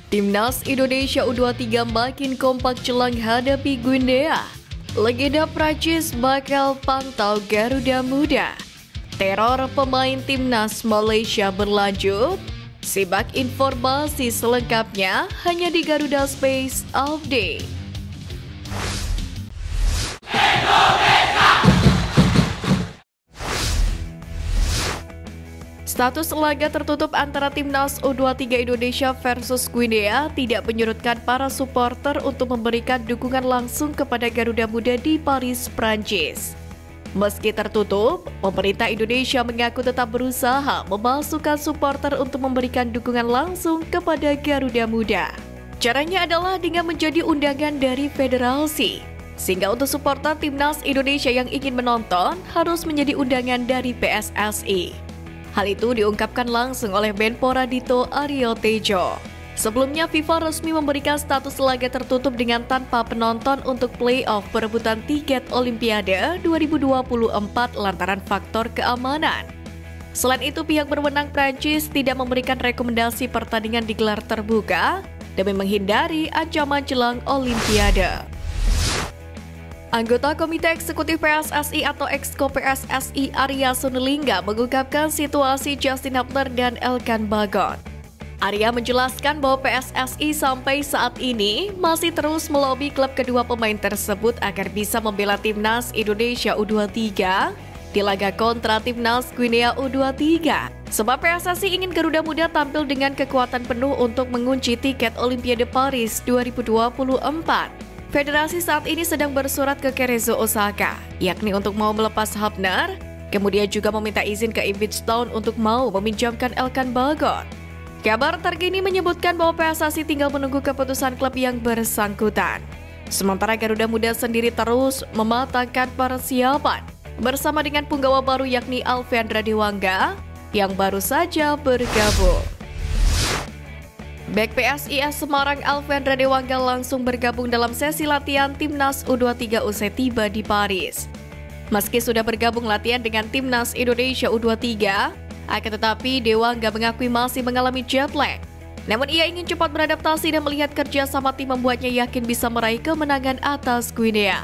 Timnas Indonesia U23 makin kompak jelang hadapi Guinea. Legenda Prancis bakal pantau Garuda Muda. Teror pemain Timnas Malaysia berlanjut. Simak informasi selengkapnya hanya di Garuda Space Update. Status laga tertutup antara Timnas U23 Indonesia versus Guinea tidak menyurutkan para supporter untuk memberikan dukungan langsung kepada Garuda Muda di Paris, Prancis. Meski tertutup, pemerintah Indonesia mengaku tetap berusaha memasukkan supporter untuk memberikan dukungan langsung kepada Garuda Muda. Caranya adalah dengan menjadi undangan dari federasi, sehingga untuk supporter Timnas Indonesia yang ingin menonton harus menjadi undangan dari PSSI. Hal itu diungkapkan langsung oleh Menpora Dito Aryo Tejo. Sebelumnya, FIFA resmi memberikan status laga tertutup dengan tanpa penonton untuk play-off perebutan tiket Olimpiade 2024 lantaran faktor keamanan. Selain itu, pihak berwenang Prancis tidak memberikan rekomendasi pertandingan digelar terbuka demi menghindari ancaman jelang Olimpiade. Anggota Komite Eksekutif PSSI atau Exco PSSI Arya Sinulinga mengungkapkan situasi Justin Hubner dan Elkan Bagot. Arya menjelaskan bahwa PSSI sampai saat ini masih terus melobi klub kedua pemain tersebut agar bisa membela Timnas Indonesia U23 di laga kontra Timnas Guinea U23. Sebab PSSI ingin Garuda Muda tampil dengan kekuatan penuh untuk mengunci tiket Olimpiade Paris 2024. Federasi saat ini sedang bersurat ke Cerezo Osaka, yakni untuk mau melepas Hubner, kemudian juga meminta izin ke Ipswich Town untuk mau meminjamkan Elkan Bagot. Kabar terkini menyebutkan bahwa PSSI tinggal menunggu keputusan klub yang bersangkutan. Sementara Garuda Muda sendiri terus mematangkan persiapan bersama dengan punggawa baru yakni Alvendra Dewangga yang baru saja bergabung. Bek PSIS Semarang Alvendra Dewangga langsung bergabung dalam sesi latihan Timnas U23 usai tiba di Paris. Meski sudah bergabung latihan dengan Timnas Indonesia U23, akan tetapi Dewangga mengakui masih mengalami jet lag. Namun ia ingin cepat beradaptasi dan melihat kerja sama tim membuatnya yakin bisa meraih kemenangan atas Guinea.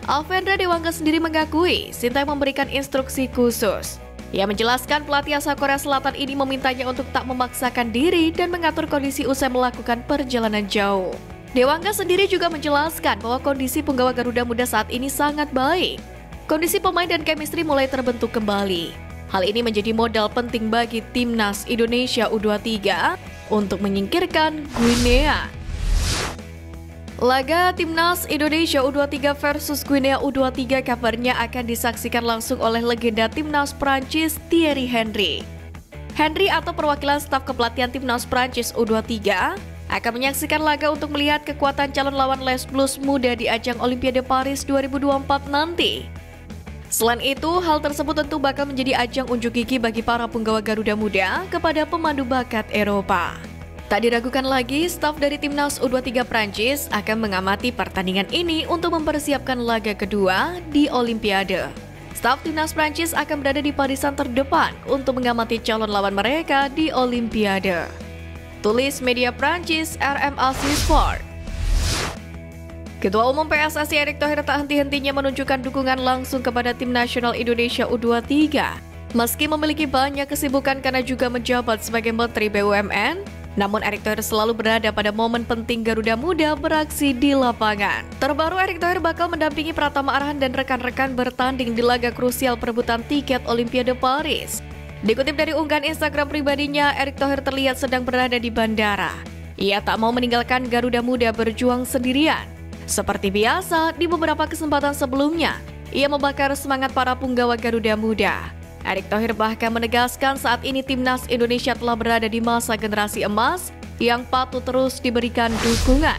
Alvendra Dewangga sendiri mengakui Sintayong memberikan instruksi khusus. Ia menjelaskan pelatih asal Korea Selatan ini memintanya untuk tak memaksakan diri dan mengatur kondisi usai melakukan perjalanan jauh. Dewangga sendiri juga menjelaskan bahwa kondisi punggawa Garuda Muda saat ini sangat baik. Kondisi pemain dan chemistry mulai terbentuk kembali. Hal ini menjadi modal penting bagi Timnas Indonesia U23 untuk menyingkirkan Guinea. Laga Timnas Indonesia U23 versus Guinea U23 kabarnya akan disaksikan langsung oleh legenda Timnas Prancis Thierry Henry. Henry atau perwakilan staf kepelatihan Timnas Prancis U23 akan menyaksikan laga untuk melihat kekuatan calon lawan Les Bleus muda di ajang Olimpiade Paris 2024 nanti. Selain itu, hal tersebut tentu bakal menjadi ajang unjuk gigi bagi para punggawa Garuda Muda kepada pemandu bakat Eropa. Tak diragukan lagi, staf dari Timnas U23 Prancis akan mengamati pertandingan ini untuk mempersiapkan laga kedua di Olimpiade. Staf Timnas Prancis akan berada di barisan terdepan untuk mengamati calon lawan mereka di Olimpiade. Tulis media Prancis RMC Sport. Ketua Umum PSSI Erick Thohir tak henti-hentinya menunjukkan dukungan langsung kepada Tim Nasional Indonesia U23. Meski memiliki banyak kesibukan karena juga menjabat sebagai Menteri BUMN, namun Erick Thohir selalu berada pada momen penting Garuda Muda beraksi di lapangan. Terbaru, Erick Thohir bakal mendampingi Pratama Arhan dan rekan-rekan bertanding di laga krusial perebutan tiket Olimpiade Paris. Dikutip dari unggahan Instagram pribadinya, Erick Thohir terlihat sedang berada di bandara. Ia tak mau meninggalkan Garuda Muda berjuang sendirian. Seperti biasa, di beberapa kesempatan sebelumnya, ia membakar semangat para punggawa Garuda Muda. Erick Thohir bahkan menegaskan saat ini Timnas Indonesia telah berada di masa generasi emas yang patut terus diberikan dukungan.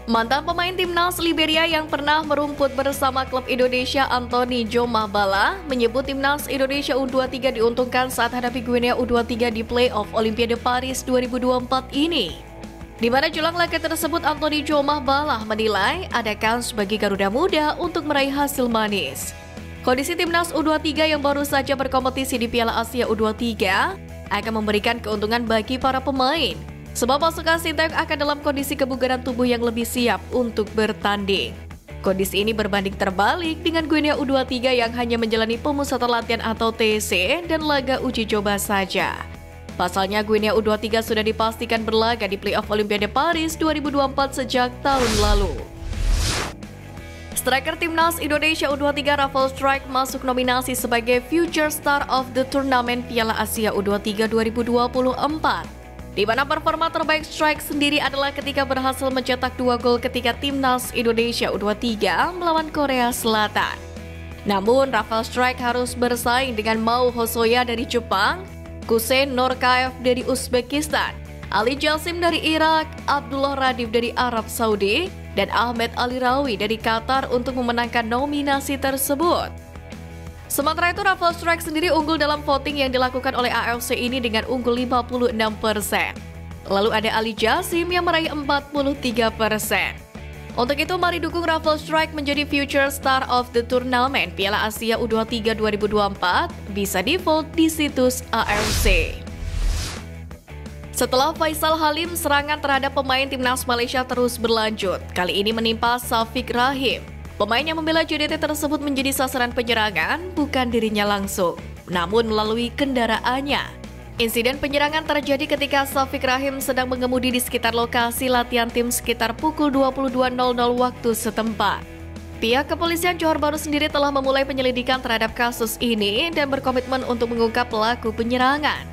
Mantan pemain Timnas Liberia yang pernah merumput bersama klub Indonesia Anthony Joe Mahbala menyebut Timnas Indonesia U23 diuntungkan saat hadapi Guinea U23 di play-off Olimpiade Paris 2024 ini. Di mana jelang laga tersebut Anthony Joe Mahbala menilai ada kans bagi Garuda Muda untuk meraih hasil manis. Kondisi Timnas U23 yang baru saja berkompetisi di Piala Asia U23 akan memberikan keuntungan bagi para pemain. Sebab pasukan Sinteyong akan dalam kondisi kebugaran tubuh yang lebih siap untuk bertanding. Kondisi ini berbanding terbalik dengan Guinea U23 yang hanya menjalani pemusatan latihan atau TC dan laga uji coba saja. Pasalnya Guinea U23 sudah dipastikan berlaga di playoff Olimpiade Paris 2024 sejak tahun lalu. Striker Timnas Indonesia U23 Rafael Strijk masuk nominasi sebagai Future Star of the Tournament Piala Asia U23 2024. Di mana performa terbaik Strijk sendiri adalah ketika berhasil mencetak 2 gol ketika Timnas Indonesia U23 melawan Korea Selatan. Namun Rafael Strijk harus bersaing dengan Mao Hosoya dari Jepang, Kusein Norkaev dari Uzbekistan, Ali Jassim dari Irak, Abdullah Radif dari Arab Saudi, dan Ahmed Ali Rawi dari Qatar untuk memenangkan nominasi tersebut. Sementara itu, Rafael Strijk sendiri unggul dalam voting yang dilakukan oleh AFC ini dengan unggul 56%. Lalu ada Ali Jassim yang meraih 43%. Untuk itu, mari dukung Rafael Strijk menjadi Future Star of the Tournament Piala Asia U23 2024, bisa di-vote di situs AFC. Setelah Faisal Halim, serangan terhadap pemain Timnas Malaysia terus berlanjut. Kali ini menimpa Syafiq Rahim. Pemain yang membela JDT tersebut menjadi sasaran penyerangan, bukan dirinya langsung, namun melalui kendaraannya. Insiden penyerangan terjadi ketika Syafiq Rahim sedang mengemudi di sekitar lokasi latihan tim sekitar pukul 22.00 waktu setempat. Pihak kepolisian Johor Bahru sendiri telah memulai penyelidikan terhadap kasus ini dan berkomitmen untuk mengungkap pelaku penyerangan.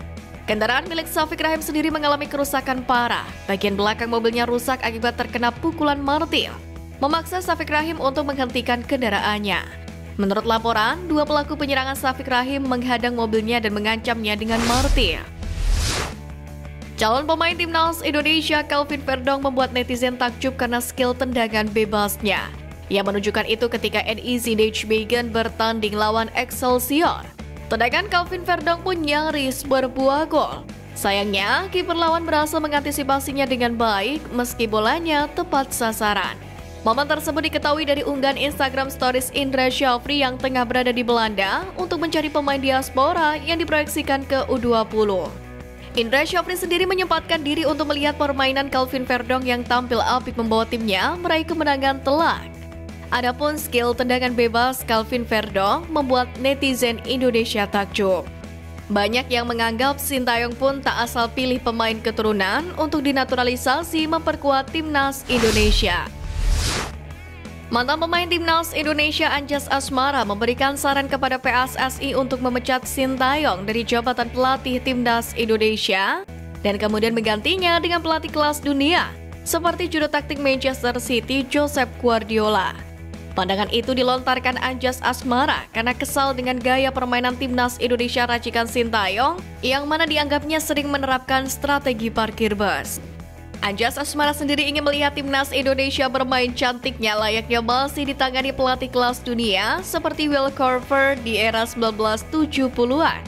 Kendaraan milik Syafiq Rahim sendiri mengalami kerusakan parah. Bagian belakang mobilnya rusak akibat terkena pukulan martil, memaksa Syafiq Rahim untuk menghentikan kendaraannya. Menurut laporan, 2 pelaku penyerangan Syafiq Rahim menghadang mobilnya dan mengancamnya dengan martil. Calon pemain Timnas Indonesia Calvin Verdong membuat netizen takjub karena skill tendangan bebasnya. Ia menunjukkan itu ketika NEC Nijmegen bertanding lawan Excelsior. Tendangan Calvin Verdong pun nyaris berbuah gol. Sayangnya, kiper lawan berhasil mengantisipasinya dengan baik meski bolanya tepat sasaran. Momen tersebut diketahui dari unggahan Instagram Stories Indra Syafri yang tengah berada di Belanda untuk mencari pemain diaspora yang diproyeksikan ke U20. Indra Syafri sendiri menyempatkan diri untuk melihat permainan Calvin Verdong yang tampil apik membawa timnya meraih kemenangan telak. Adapun skill tendangan bebas Calvin Verdong membuat netizen Indonesia takjub. Banyak yang menganggap Sinteyong pun tak asal pilih pemain keturunan untuk dinaturalisasi memperkuat Timnas Indonesia. Mantan pemain Timnas Indonesia Anjas Asmara memberikan saran kepada PSSI untuk memecat Sinteyong dari jabatan pelatih Timnas Indonesia dan kemudian menggantinya dengan pelatih kelas dunia seperti juru taktik Manchester City Josep Guardiola. Pandangan itu dilontarkan Anjas Asmara karena kesal dengan gaya permainan Timnas Indonesia racikan Sinteyong yang mana dianggapnya sering menerapkan strategi parkir bus. Anjas Asmara sendiri ingin melihat Timnas Indonesia bermain cantiknya layaknya masih ditangani pelatih kelas dunia seperti Will Carver di era 1970-an.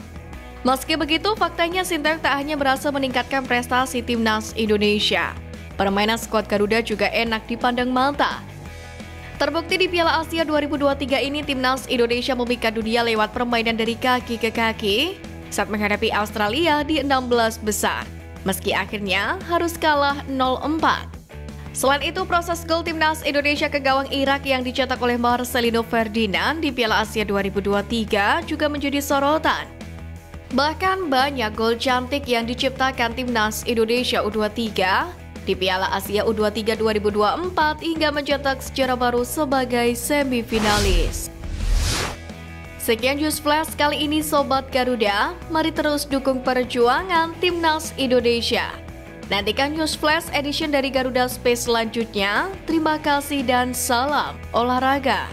Meski begitu, faktanya Sinteyong tak hanya berhasil meningkatkan prestasi Timnas Indonesia. Permainan skuad Garuda juga enak dipandang mata. Terbukti di Piala Asia 2023 ini, Timnas Indonesia memikat dunia lewat permainan dari kaki ke kaki saat menghadapi Australia di 16 besar. Meski akhirnya harus kalah 0-4. Selain itu, proses gol Timnas Indonesia ke gawang Irak yang dicetak oleh Marcelino Ferdinand di Piala Asia 2023 juga menjadi sorotan. Bahkan banyak gol cantik yang diciptakan Timnas Indonesia U23 di Piala Asia U23 2024 hingga mencetak sejarah baru sebagai semifinalis. Sekian News Flash kali ini Sobat Garuda, mari terus dukung perjuangan Timnas Indonesia. Nantikan News Flash edition dari Garuda Space selanjutnya. Terima kasih dan salam olahraga.